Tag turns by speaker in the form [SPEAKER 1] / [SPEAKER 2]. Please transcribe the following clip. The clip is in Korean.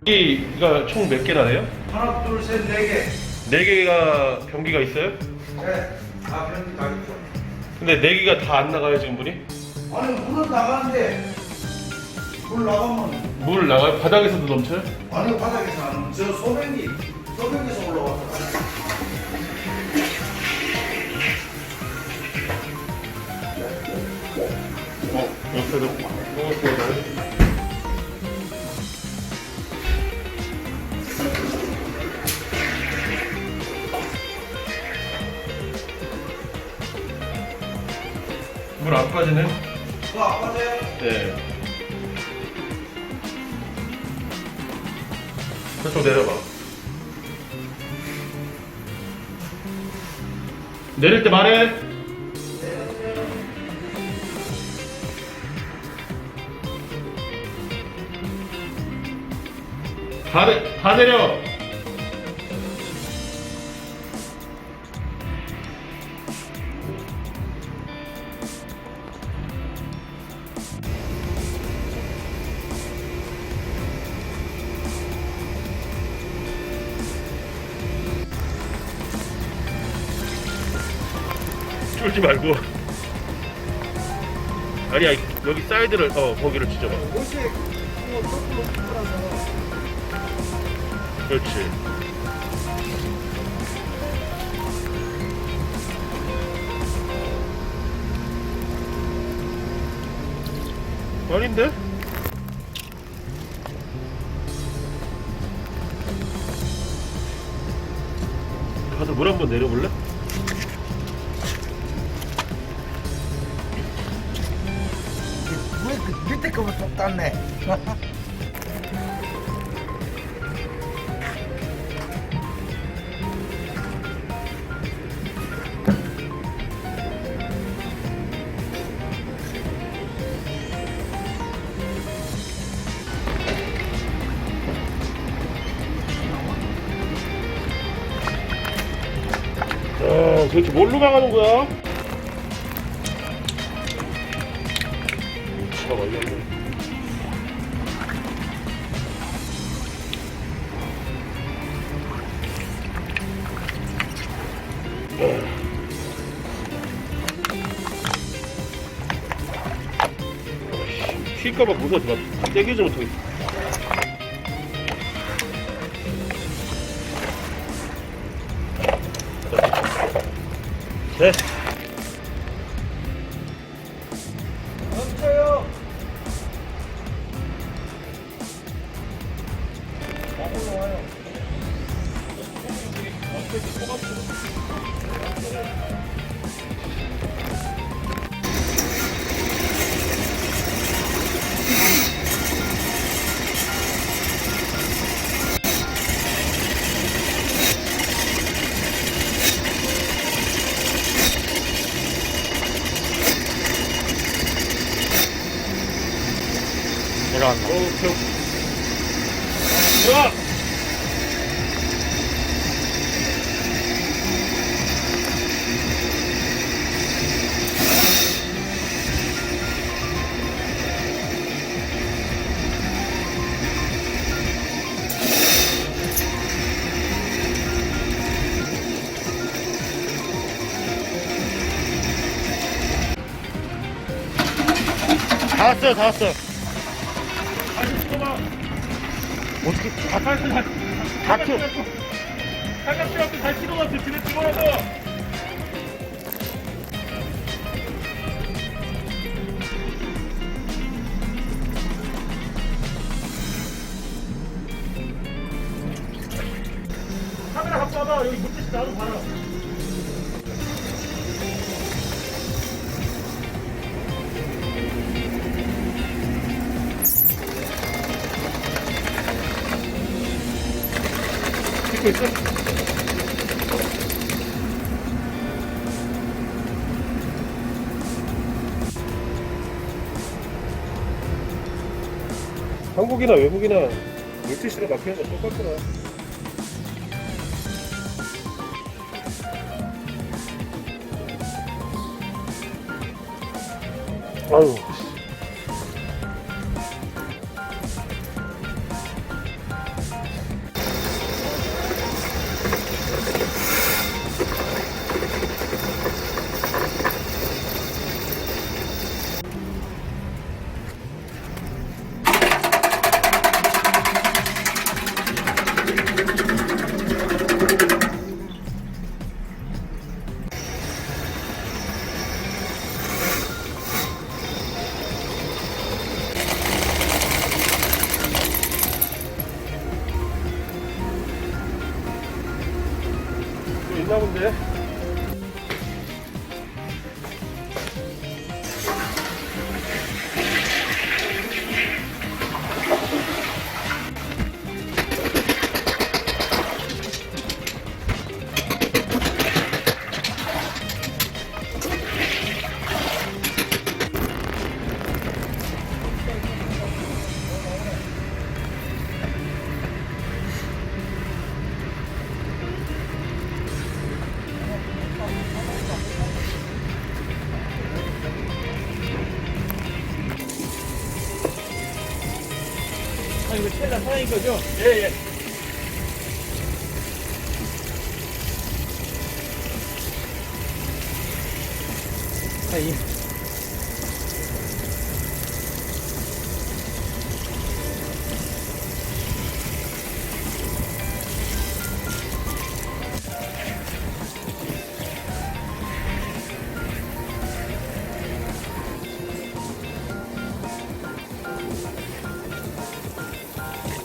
[SPEAKER 1] 여기가 총 몇 개나 돼요?
[SPEAKER 2] 하나, 둘, 셋, 네 개.
[SPEAKER 1] 네 개가 변기가 있어요?
[SPEAKER 2] 네. 다 변기 다 있죠.
[SPEAKER 1] 근데 네 개가 다 안 나가요 지금 물이?
[SPEAKER 2] 아니, 물은 나가는데, 물 나가면,
[SPEAKER 1] 물 나가요? 바닥에서도 넘쳐요?
[SPEAKER 2] 아니, 바닥에서 안, 저 소변기에서 올라왔어.
[SPEAKER 1] 옆에도 먹었어요. 물 안 빠지네?
[SPEAKER 2] 그거 안 맞아요?
[SPEAKER 1] 네. 저쪽 내려봐. 내릴 때 말해. 다 내려. 쫄지 말고. 아니야, 여기 사이드를 거기를 찢어봐.
[SPEAKER 2] 옷이 뭐 거꾸로 풀어서.
[SPEAKER 1] 그렇지. 아닌데? 가서 물 한번 내려볼래?
[SPEAKER 2] 왜 그 밑에 거만 쏙 땄네.
[SPEAKER 1] 도대체 뭘로 나가는 거야? 차가 걸렸네. 튈까봐 무서워서 막 떼기지 못하겠어. 네.
[SPEAKER 2] 멈춰요. 올라와요.
[SPEAKER 1] 내려간다. 들어와! 다 왔어요, 다 왔어요. 어떻게 다 켜?
[SPEAKER 3] 삼각대 앞에 잘 찍어놨어. 집에 찍어놔서. 카메라 갖고 와봐. 여기 물티슈 나도 봐라.
[SPEAKER 1] 찍고 있어? 한국이나 외국이나 물티슈로 막히는 거 똑같구나. 아유.
[SPEAKER 3] 아, 이거 텔라 사장님 거죠? 예, 예.
[SPEAKER 4] 아, 이